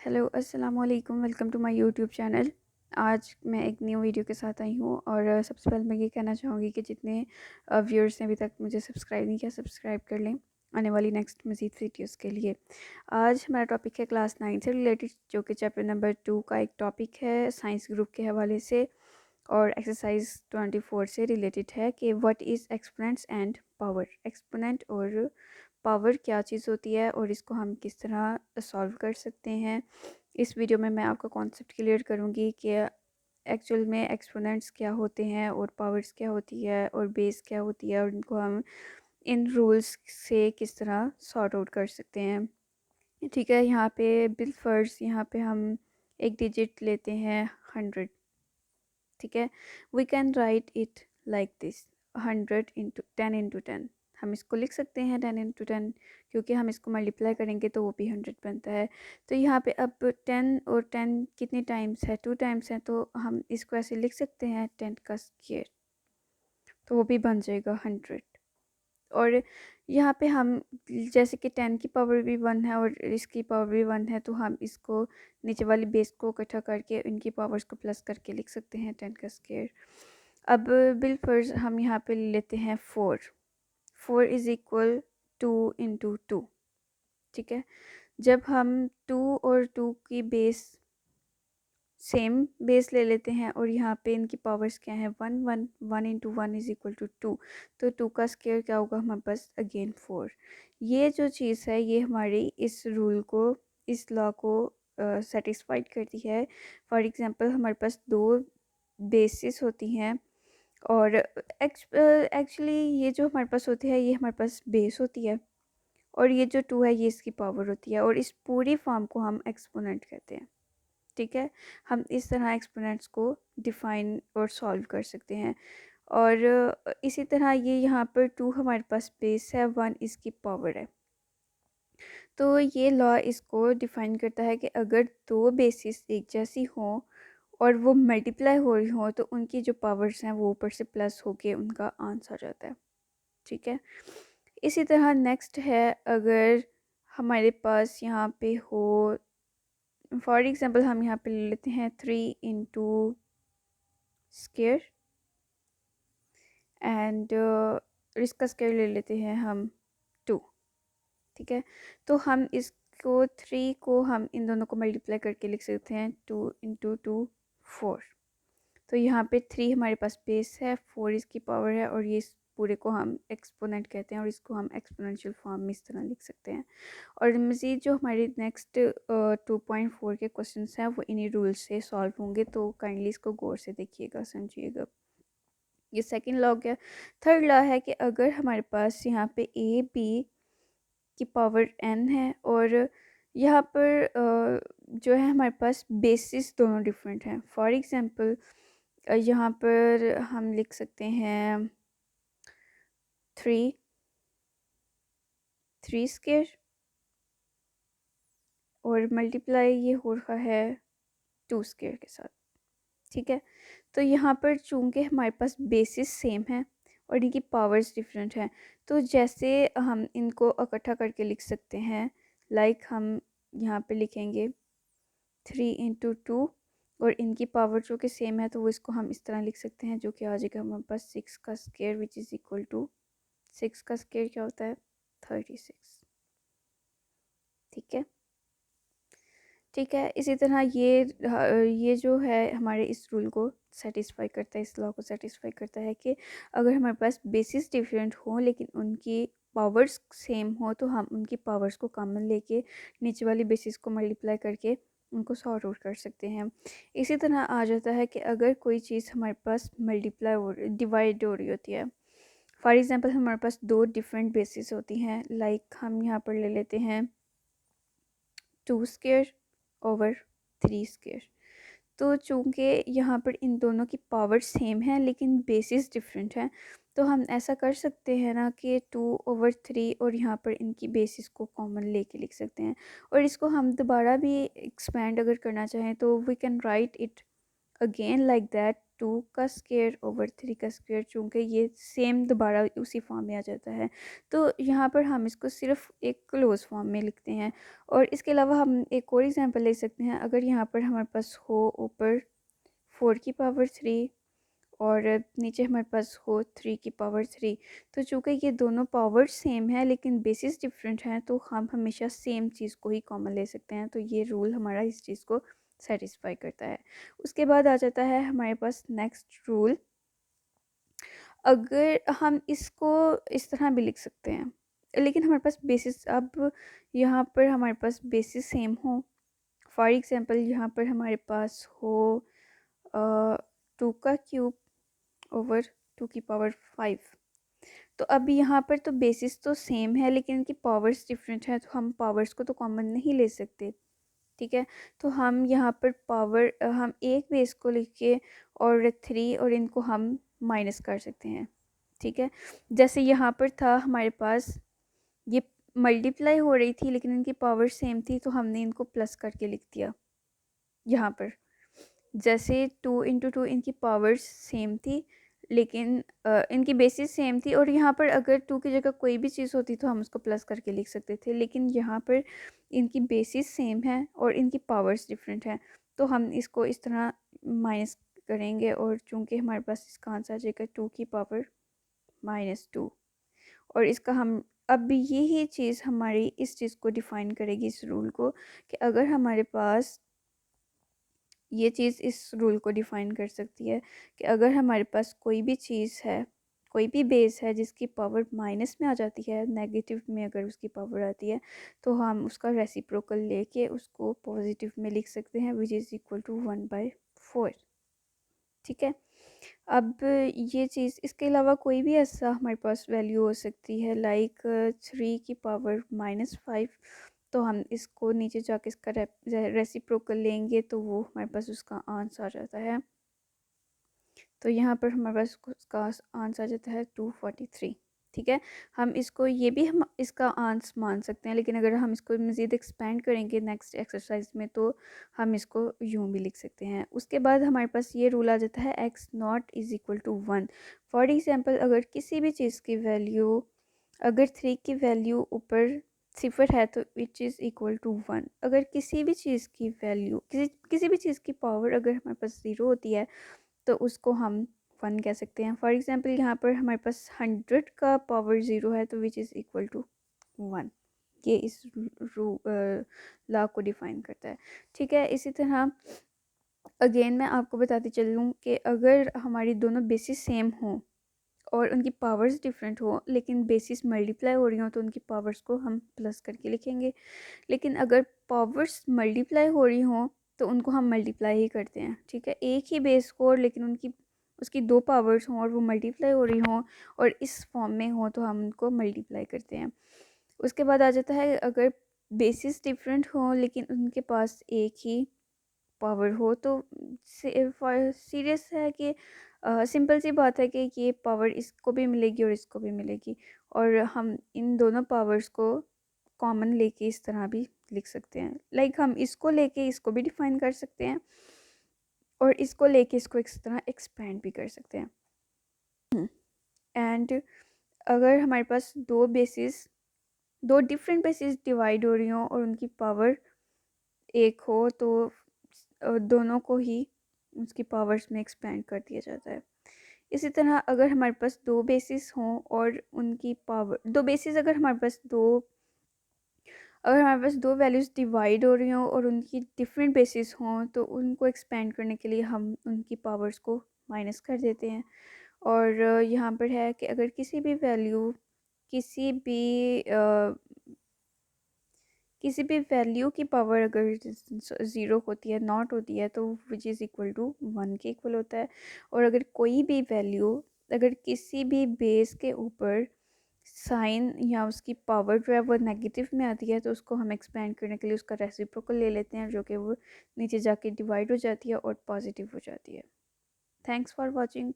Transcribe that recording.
Hello अस्सलाम वालेकुम, welcome to my YouTube channel. आज मैं एक न्यू वीडियो के साथ आई हूँ और सबसे पहले मैं ये कहना चाहूँगी कि जितने व्यूअर्स ने अभी तक मुझे सब्सक्राइब नहीं किया, सब्सक्राइब कर लें आने वाली नेक्स्ट मज़ीद वीडियोस के लिए। आज हमारा टॉपिक है क्लास 9 से रिलेटेड, जो कि चैप्टर नंबर 2 का एक टॉपिक है साइंस ग्रुप के हवाले से और एक्सरसाइज 24 से रिलेटेड है कि what is exponents and power. Exponent और पावर क्या चीज़ होती है और इसको हम किस तरह सॉल्व कर सकते हैं। इस वीडियो में मैं आपका कॉन्सेप्ट क्लियर करूँगी कि एक्चुअल में एक्सपोनेंट्स क्या होते हैं और पावर्स क्या होती है और बेस क्या होती है और इनको हम इन रूल्स से किस तरह सॉर्ट आउट कर सकते हैं। ठीक है, यहाँ पे बिलफर्ज यहाँ पे हम एक डिजिट लेते हैं 100। ठीक है, we can write it like this 100 × 10 × 10। हम इसको लिख सकते हैं 10 × 10, क्योंकि हम इसको मल्टीप्लाई करेंगे तो वो भी 100 बनता है। तो यहाँ पे अब 10 और 10 कितने टाइम्स है, 2 टाइम्स है, तो हम इसको ऐसे लिख सकते हैं 10 का स्क्वायर, तो वो भी बन जाएगा 100। और यहाँ पे हम जैसे कि 10 की पावर भी 1 है और इसकी पावर भी 1 है, तो हम इसको नीचे वाली बेस को इकट्ठा करके इनकी पावर्स को प्लस करके लिख सकते हैं 10 का स्क्वायर। अब बिलफर्ज हम यहाँ पे ले लेते हैं 4। 4 इज़ इक्वल 2 × 2। ठीक है, जब हम 2 और 2 की बेस सेम बेस ले लेते हैं और यहाँ पे इनकी पावर्स क्या है 1 1 1 × 1 इज़ इक्वल टू 2, तो 2 का स्क्वायर क्या होगा हमारे पास अगेन 4। ये जो चीज़ है ये हमारी इस रूल को, इस लॉ को सेटिस्फाइड करती है। फॉर एग्ज़ाम्पल हमारे पास दो बेसिस होती हैं और एक्चुअली ये जो हमारे पास होती है ये हमारे पास बेस होती है और ये जो 2 है ये इसकी पावर होती है और इस पूरी फॉर्म को हम एक्सपोनेंट कहते हैं। ठीक है, हम इस तरह एक्सपोनेंट्स को डिफाइन और सॉल्व कर सकते हैं। और इसी तरह ये यहाँ पर 2 हमारे पास बेस है, 1 इसकी पावर है। तो ये लॉ इसको डिफाइन करता है कि अगर दो बेसिस एक जैसी हों और वो मल्टीप्लाई हो रही हों तो उनकी जो पावर्स हैं वो ऊपर से प्लस होके उनका आंसर आ जाता है। ठीक है, इसी तरह नेक्स्ट है, अगर हमारे पास यहाँ पे हो, फॉर एग्ज़ाम्पल हम यहाँ पे ले लेते हैं 3 × स्क्वायर एंड इसका स्क्वायर ले लेते हैं हम 2। ठीक है, तो हम इसको 3 को हम इन दोनों को मल्टीप्लाई करके लिख सकते हैं 2 × 2 4। तो यहाँ पे 3 हमारे पास बेस है, 4 इसकी पावर है और ये इस पूरे को हम एक्सपोनेंट कहते हैं और इसको हम एक्सपोनेंशियल फॉर्म में इस तरह लिख सकते हैं। और मज़ीद जो हमारे नेक्स्ट 2.4 के क्वेश्चंस हैं वो इन्हीं रूल्स से सॉल्व होंगे, तो काइंडली इसको गौर से देखिएगा, समझिएगा। ये सेकंड लॉ है। थर्ड लॉ है कि अगर हमारे पास यहाँ पे ए बी की पावर n है और यहाँ पर जो है हमारे पास बेसिस दोनों डिफरेंट हैं। फॉर एग्ज़ाम्पल यहाँ पर हम लिख सकते हैं 3 स्क्वायर और मल्टीप्लाई ये हो रहा है 2 स्क्वायर के साथ। ठीक है, तो यहाँ पर चूंकि हमारे पास बेसिस सेम है और इनकी पावर्स डिफरेंट हैं, तो जैसे हम इनको इकट्ठा करके लिख सकते हैं, लाइक हम यहाँ पे लिखेंगे 3 × 2 और इनकी पावर जो कि सेम है तो वो इसको हम इस तरह लिख सकते हैं, जो कि आ जाएगा हमारे पास 6 का square which is equal to 6 का स्क्वायर क्या होता है 36। ठीक है, ठीक है, इसी तरह ये जो है हमारे इस रूल को सेटिस्फाई करता है, इस लॉ को सेटिस्फाई करता है कि अगर हमारे पास बेसिस डिफरेंट हो लेकिन उनकी पावर्स सेम हो तो हम उनकी पावर्स को कॉमन लेके नीचे वाली बेसिस को मल्टीप्लाई करके उनको सॉर्ट आउट कर सकते हैं। इसी तरह आ जाता है कि अगर कोई चीज़ हमारे पास मल्टीप्लाई हो डिवाइड हो रही होती है, फॉर एग्ज़ाम्पल हमारे पास दो डिफरेंट बेसिस होती हैं, लाइक हम यहाँ पर ले लेते हैं 2 स्क्वायर ओवर 3 स्क्वायर। तो चूँकि यहाँ पर इन दोनों की पावर सेम है लेकिन बेसिस डिफरेंट है, तो हम ऐसा कर सकते हैं ना कि 2/3 और यहाँ पर इनकी बेसिस को कॉमन लेके लिख सकते हैं। और इसको हम दोबारा भी एक्सपेंड अगर करना चाहें तो we can write it again like that 2 का स्क्वायर ओवर 3 का स्क्वायर, चूँकि ये सेम दोबारा उसी फॉर्म में आ जाता है, तो यहाँ पर हम इसको सिर्फ एक क्लोज फॉर्म में लिखते हैं। और इसके अलावा हम एक और एग्जांपल ले सकते हैं। अगर यहाँ पर हमारे पास हो ऊपर 4 की पावर 3 और नीचे हमारे पास हो 3 की पावर 3, तो चूँकि ये दोनों पावर सेम है लेकिन बेसिस डिफरेंट हैं, तो हम हमेशा सेम चीज़ को ही कॉमन ले सकते हैं। तो ये रूल हमारा इस चीज़ को सेटिस्फाई करता है। उसके बाद आ जाता है हमारे पास नेक्स्ट रूल। अगर हम इसको इस तरह भी लिख सकते हैं, लेकिन हमारे पास बेसिस, अब यहाँ पर हमारे पास बेसिस सेम हो। फॉर एग्जांपल यहाँ पर हमारे पास हो 2 का क्यूब ओवर 2 की पावर 5, तो अब यहाँ पर तो बेसिस तो सेम है लेकिन इनकी पावर्स डिफरेंट है, तो हम पावर्स को तो कॉमन नहीं ले सकते। ठीक है, तो हम यहाँ पर पावर, हम एक बेस को लिख के और 3 और इनको हम माइनस कर सकते हैं। ठीक है, जैसे यहाँ पर था हमारे पास ये मल्टीप्लाई हो रही थी लेकिन इनकी पावर सेम थी, तो हमने इनको प्लस करके लिख दिया। यहाँ पर जैसे 2 × 2 इनकी पावर्स सेम थी लेकिन इनकी बेसिस सेम थी, और यहाँ पर अगर 2 की जगह कोई भी चीज़ होती तो हम उसको प्लस करके लिख सकते थे, लेकिन यहाँ पर इनकी बेसिस सेम है और इनकी पावर्स डिफरेंट हैं, तो हम इसको इस तरह माइनस करेंगे। और चूँकि हमारे पास इसका आंसर आ जाएगा 2 की पावर -2, और इसका हम अब यही चीज़ हमारी इस चीज़ को डिफ़ाइन करेगी, इस रूल को, कि अगर हमारे पास ये चीज़ इस रूल को डिफ़ाइन कर सकती है कि अगर हमारे पास कोई भी चीज़ है, कोई भी बेस है जिसकी पावर माइनस में आ जाती है, नेगेटिव में अगर उसकी पावर आती है, तो हम उसका रेसिप्रोकल लेके उसको पॉजिटिव में लिख सकते हैं, विच इज़ इक्वल टू 1/4। ठीक है, अब ये चीज़, इसके अलावा कोई भी ऐसा हमारे पास वैल्यू हो सकती है, लाइक 3 की पावर -5, तो हम इसको नीचे जाके इसका रेसिप्रोकल लेंगे तो वो हमारे पास उसका आंसर आ जाता है। तो यहाँ पर हमारे पास उसका आंसर आ जाता है 243। ठीक है, हम इसको ये भी हम इसका आंसर मान सकते हैं, लेकिन अगर हम इसको मज़ीद एक्सपेंड करेंगे नेक्स्ट एक्सरसाइज में तो हम इसको यूँ भी लिख सकते हैं। उसके बाद हमारे पास ये रूल आ जाता है x0 = 1। फॉर एग्ज़ाम्पल अगर किसी भी चीज़ की वैल्यू, अगर 3 की वैल्यू ऊपर 0 है तो विच इज़ इक्वल टू 1। अगर किसी भी चीज़ की वैल्यू, किसी भी चीज़ की पावर अगर हमारे पास 0 होती है तो उसको हम 1 कह सकते हैं। फॉर एग्ज़ाम्पल यहाँ पर हमारे पास 100 का पावर 0 है तो विच इज़ इक्वल टू 1। ये इस लॉ को डिफ़ाइन करता है। ठीक है, इसी तरह अगेन मैं आपको बताती चलूँ कि अगर हमारी दोनों बेसिस सेम हों और उनकी पावर्स डिफरेंट हो लेकिन बेसिस मल्टीप्लाई हो रही हो, तो उनकी पावर्स को हम प्लस करके लिखेंगे। लेकिन अगर पावर्स मल्टीप्लाई हो रही हों तो उनको हम मल्टीप्लाई ही करते हैं। ठीक है, एक ही बेस को लेकिन उनकी उसकी 2 पावर्स हों और वो मल्टीप्लाई हो रही हों और इस फॉर्म में हो तो हम उनको मल्टीप्लाई करते हैं। उसके बाद आ जाता है अगर बेसिस डिफरेंट हो लेकिन उनके पास एक ही पावर हो, तो सीरियस है कि सिंपल सी बात है कि ये पावर इसको भी मिलेगी और इसको भी मिलेगी, और हम इन दोनों पावर्स को कॉमन लेके इस तरह भी लिख सकते हैं। लाइक हम इसको लेके इसको भी डिफाइन कर सकते हैं और इसको लेके इसको इस तरह एक्सपेंड भी कर सकते हैं। एंड अगर हमारे पास दो डिफरेंट बेसिस डिवाइड हो रही हों और उनकी पावर एक हो, तो दोनों को ही उसकी पावर्स में एक्सपेंड कर दिया जाता है। इसी तरह अगर हमारे पास दो बेसिस हों और उनकी पावर, दो बेसिस अगर हमारे पास दो वैल्यूज़ डिवाइड हो रही हों और उनकी डिफरेंट बेसिस हों, तो उनको एक्सपेंड करने के लिए हम उनकी पावर्स को माइनस कर देते हैं। और यहाँ पर है कि अगर किसी भी किसी भी वैल्यू की पावर अगर 0 होती है, नॉट होती है, तो विच इज़ इक्वल टू 1 के इक्वल होता है। और अगर कोई भी वैल्यू अगर किसी भी बेस के ऊपर साइन या उसकी पावर जो है वो नेगेटिव में आती है, तो उसको हम एक्सपेंड करने के लिए उसका रेसिप्रोकल ले लेते हैं, जो कि वो नीचे जाके डिवाइड हो जाती है और पॉजिटिव हो जाती है। Thanks for watching.